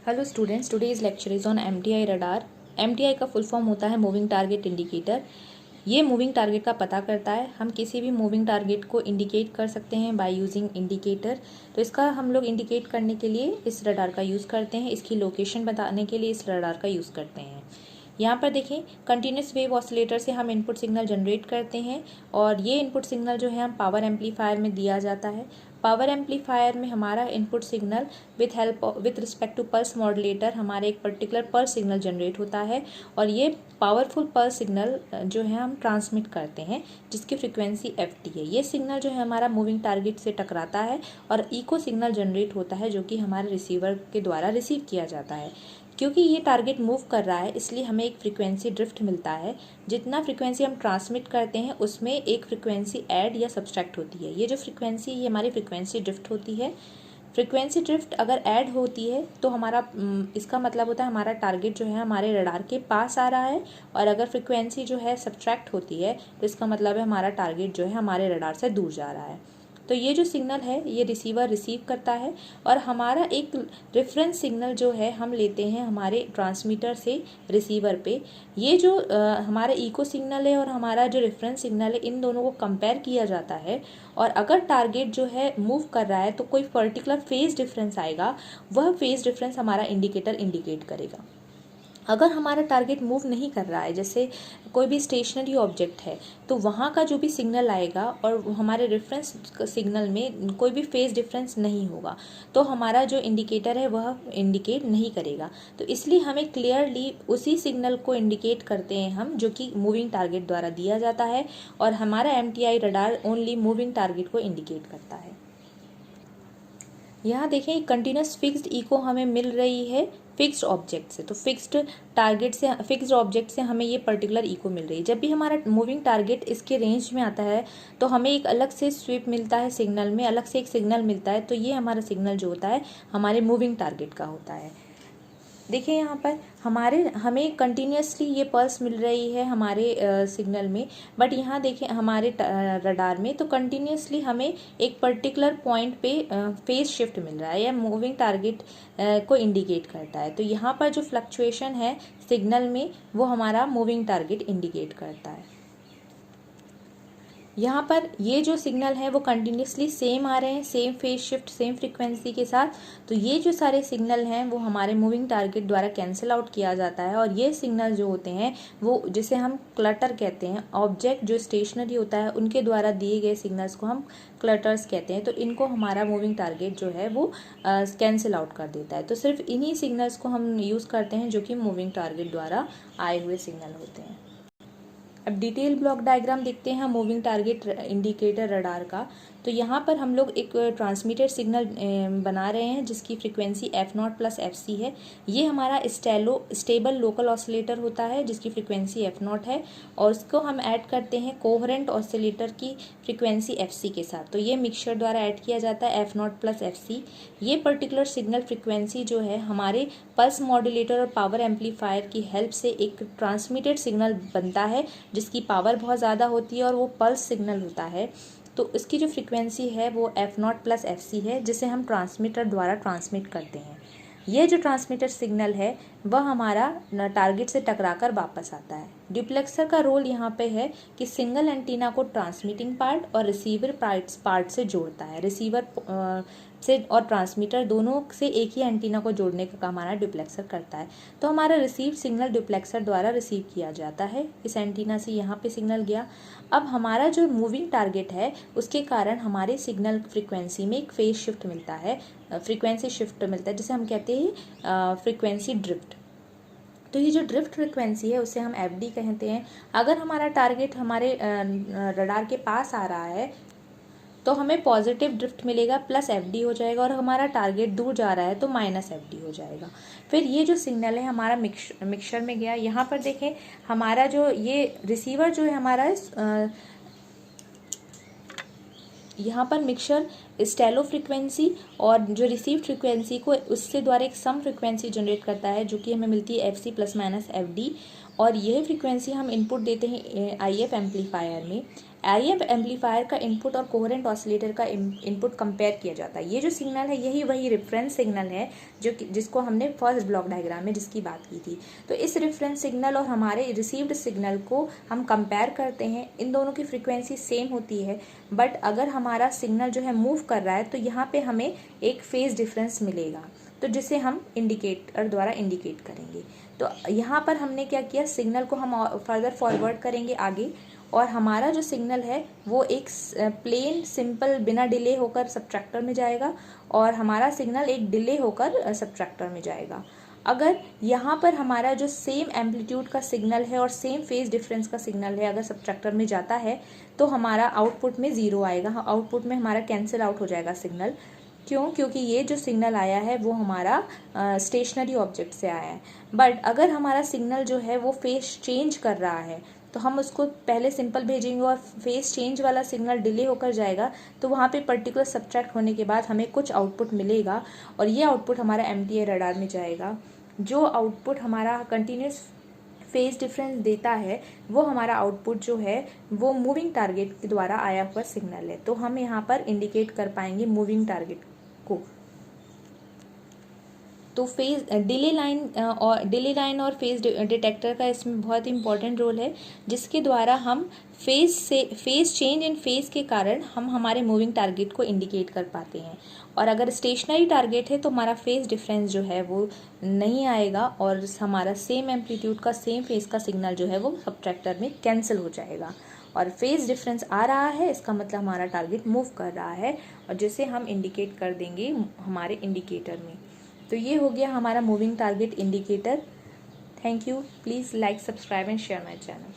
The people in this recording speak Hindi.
Hello students, today's lecture is on MTI radar. MTI का फुल फॉर्म होता है मूविंग टारगेट इंडिकेटर। ये मूविंग टारगेट का पता करता है। हम किसी भी मूविंग टारगेट को इंडिकेट कर सकते हैं बाय यूजिंग इंडिकेटर। तो इसका हम लोग इंडिकेट करने के लिए इस रडार का यूज़ करते हैं। इसकी लोकेशन बताने के लिए इस रडार का यूज़ करते हैं। यहाँ पर देखें, कंटिन्यूस वेव ऑसिलेटर से हम इनपुट सिग्नल जनरेट करते हैं और ये इनपुट सिग्नल जो है हम पावर एम्पलीफायर में दिया जाता है। पावर एम्पलीफायर में हमारा input signal with respect to pulse modulator हमारे एक पर्टिकुलर पल्स सिग्नल जनरेट होता है और ये पावरफुल पल्स सिग्नल जो है हम ट्रांसमिट करते हैं, जिसकी फ्रीक्वेंसी FT है। ये सिग्नल जो है हमारा मूविंग टारगेट से टकराता है और इको सिग्नल जनरेट होता है, जो कि हमारे रिसीवर के द्वारा रिसीव किया जाता है। क्योंकि ये टारगेट मूव कर रहा है, इसलिए हमें एक फ्रीक्वेंसी ड्रिफ्ट मिलता है। जितना फ्रीक्वेंसी हम ट्रांसमिट करते हैं उसमें एक फ्रीक्वेंसी ऐड या सब्सट्रैक्ट होती है। ये जो फ्रीक्वेंसी ये हमारी फ्रीक्वेंसी ड्रिफ्ट होती है। फ्रीक्वेंसी ड्रिफ्ट अगर ऐड होती है तो हमारा इसका मतलब होता है हमारा टारगेट जो है हमारे रडार के पास आ रहा है, और अगर फ्रीक्वेंसी जो है सब्सट्रैक्ट होती है तो इसका मतलब है हमारा टारगेट जो है हमारे रडार से दूर जा रहा है। तो ये जो सिग्नल है ये रिसीवर रिसीव करता है और हमारा एक रेफरेंस सिग्नल जो है हम लेते हैं हमारे ट्रांसमीटर से रिसीवर पे। ये जो हमारा इको सिग्नल है और हमारा जो रेफरेंस सिग्नल है, इन दोनों को कंपेयर किया जाता है और अगर टारगेट जो है मूव कर रहा है तो कोई पर्टिकुलर फेज डिफरेंस आएगा, वह फेज डिफरेंस हमारा इंडिकेटर इंडिकेट करेगा। अगर हमारा टारगेट मूव नहीं कर रहा है, जैसे कोई भी स्टेशनरी ऑब्जेक्ट है, तो वहाँ का जो भी सिग्नल आएगा और हमारे रेफरेंस सिग्नल में कोई भी फेज डिफरेंस नहीं होगा, तो हमारा जो इंडिकेटर है वह इंडिकेट नहीं करेगा। तो इसलिए हमें क्लियरली उसी सिग्नल को इंडिकेट करते हैं हम, जो कि मूविंग टारगेट द्वारा दिया जाता है, और हमारा MTI radar only moving target को इंडिकेट करता है। यहाँ देखें, कंटिन्यूस फिक्स्ड इको हमें मिल रही है फिक्स्ड ऑब्जेक्ट से। तो फिक्स्ड टारगेट से, फिक्स्ड ऑब्जेक्ट से हमें ये पर्टिकुलर इको मिल रही है। जब भी हमारा मूविंग टारगेट इसके रेंज में आता है तो हमें एक अलग से स्वीप मिलता है, सिग्नल में अलग से एक सिग्नल मिलता है। तो ये हमारा सिग्नल जो होता है हमारे मूविंग टारगेट का होता है। देखिए यहाँ पर हमें कंटिन्यूसली ये पल्स मिल रही है हमारे सिग्नल में, बट यहाँ देखें हमारे रडार में तो कंटिन्यूसली हमें एक पर्टिकुलर पॉइंट पे फेज शिफ्ट मिल रहा है या मूविंग टारगेट को इंडिकेट करता है। तो यहाँ पर जो फ्लक्चुएशन है सिग्नल में वो हमारा मूविंग टारगेट इंडिकेट करता है। यहाँ पर ये जो सिग्नल है वो कंटिन्यूसली सेम आ रहे हैं, same phase shift same frequency के साथ। तो ये जो सारे सिग्नल हैं वो हमारे मूविंग टारगेट द्वारा कैंसिल आउट किया जाता है, और ये सिग्नल जो होते हैं वो जिसे हम क्लटर कहते हैं, ऑब्जेक्ट जो स्टेशनरी होता है उनके द्वारा दिए गए सिग्नल्स को हम क्लटर्स कहते हैं। तो इनको हमारा मूविंग टारगेट जो है वो कैंसिल आउट कर देता है। तो सिर्फ इन्हीं सिग्नल्स को हम यूज़ करते हैं जो कि मूविंग टारगेट द्वारा आए हुए सिग्नल होते हैं। अब डिटेल ब्लॉक डायग्राम देखते हैं मूविंग टारगेट इंडिकेटर रडार का। तो यहाँ पर हम लोग एक ट्रांसमिटेड सिग्नल बना रहे हैं जिसकी फ्रीक्वेंसी F0 + FC है। ये हमारा स्टेबल लोकल ऑसिलेटर होता है जिसकी फ्रीक्वेंसी F0 है, और उसको हम ऐड करते हैं कोहेरेंट ऑसिलेटर की फ्रीक्वेंसी FC के साथ। तो ये मिक्सचर द्वारा ऐड किया जाता है F0 + FC। ये पर्टिकुलर सिग्नल फ्रीक्वेंसी जो है हमारे पल्स मॉड्यूलेटर और पावर एम्पलीफायर की हेल्प से एक ट्रांसमिटेड सिग्नल बनता है जिसकी पावर बहुत ज़्यादा होती है और वो पल्स सिग्नल होता है। तो इसकी जो फ्रीक्वेंसी है वो F0 + FC है, जिसे हम ट्रांसमीटर द्वारा ट्रांसमिट करते हैं। ये जो ट्रांसमीटर सिग्नल है वह हमारा टारगेट से टकराकर वापस आता है। ड्यूप्लेक्सर का रोल यहाँ पे है कि सिंगल एंटीना को ट्रांसमिटिंग पार्ट और रिसीवर पार्ट से जोड़ता है। रिसीवर से और ट्रांसमीटर दोनों से एक ही एंटीना को जोड़ने का काम हमारा ड्यूप्लेक्सर करता है। तो हमारा रिसीव सिग्नल ड्यूप्लेक्सर द्वारा रिसीव किया जाता है। इस एंटीना से यहाँ पे सिग्नल गया। अब हमारा जो मूविंग टारगेट है उसके कारण हमारे सिग्नल फ्रीक्वेंसी में एक फेज शिफ्ट मिलता है, फ्रीक्वेंसी शिफ्ट मिलता है, जिसे हम कहते हैं फ्रीक्वेंसी ड्रिफ्ट। तो ये जो ड्रिफ्ट फ्रीक्वेंसी है उसे हम FD कहते हैं। अगर हमारा टारगेट हमारे रडार के पास आ रहा है तो हमें पॉजिटिव ड्रिफ्ट मिलेगा +FD हो जाएगा, और हमारा टारगेट दूर जा रहा है तो -FD हो जाएगा। फिर ये जो सिग्नल है हमारा मिक्सचर में गया। यहाँ पर देखें हमारा जो ये रिसीवर जो है हमारा यहाँ पर मिक्सचर स्टेलो फ्रीक्वेंसी और जो रिसीव फ्रीक्वेंसी को उससे द्वारा एक सम फ्रीक्वेंसी जनरेट करता है जो कि हमें मिलती है FC ± FD, और यह फ्रीक्वेंसी हम इनपुट देते हैं IF एम्पलीफायर में। IF एम्पलीफायर का इनपुट और कोहेरेंट ऑसिलेटर का इनपुट कंपेयर किया जाता है। ये जो सिग्नल है यही वही रेफरेंस सिग्नल है जिसको हमने फर्स्ट ब्लॉक डायग्राम में जिसकी बात की थी। तो इस रेफरेंस सिग्नल और हमारे रिसीव्ड सिग्नल को हम कंपेयर करते हैं। इन दोनों की फ्रीक्वेंसी सेम होती है, बट अगर हमारा सिग्नल जो है मूव कर रहा है तो यहाँ पे हमें एक फेज डिफरेंस मिलेगा, तो जिसे हम इंडिकेटर द्वारा इंडिकेट करेंगे। तो यहाँ पर हमने क्या किया, सिग्नल को हम फर्दर फॉरवर्ड करेंगे आगे, और हमारा जो सिग्नल है वो एक प्लेन सिंपल बिना डिले होकर सब्ट्रैक्टर में जाएगा और हमारा सिग्नल एक डिले होकर सब्ट्रैक्टर में जाएगा। अगर यहाँ पर हमारा जो सेम एम्पलीट्यूड का सिग्नल है और सेम फेज डिफरेंस का सिग्नल है अगर सब्ट्रैक्टर में जाता है तो हमारा आउटपुट में 0 आएगा, आउटपुट में हमारा कैंसिल आउट हो जाएगा सिग्नल। क्यों? क्योंकि ये जो सिग्नल आया है वो हमारा स्टेशनरी ऑब्जेक्ट से आया है। बट अगर हमारा सिग्नल जो है वो फेज चेंज कर रहा है तो हम उसको पहले सिंपल भेजेंगे और फेज चेंज वाला सिग्नल डिले होकर जाएगा, तो वहाँ पे पर्टिकुलर सब्ट्रैक्ट होने के बाद हमें कुछ आउटपुट मिलेगा और ये आउटपुट हमारा MTA रडार में जाएगा। जो आउटपुट हमारा कंटिन्यूस फेज डिफरेंस देता है वो हमारा आउटपुट जो है वो मूविंग टारगेट के द्वारा आया हुआ सिग्नल है। तो हम यहाँ पर इंडिकेट कर पाएंगे मूविंग टारगेट को। तो फेज डिले लाइन और फेज डिटेक्टर का इसमें बहुत इंपॉर्टेंट रोल है, जिसके द्वारा हम फेज चेंज इन फेज के कारण हम हमारे मूविंग टारगेट को इंडिकेट कर पाते हैं। और अगर स्टेशनरी टारगेट है तो हमारा फेज डिफरेंस जो है वो नहीं आएगा और हमारा सेम एम्पलीट्यूड का सेम फेज का सिग्नल जो है वो सब्ट्रैक्टर में कैंसिल हो जाएगा। और फेज डिफरेंस आ रहा है इसका मतलब हमारा टारगेट मूव कर रहा है और जिसे हम इंडिकेट कर देंगे हमारे इंडिकेटर में। तो ये हो गया हमारा moving target indicator. Thank you. Please like, subscribe and share my channel.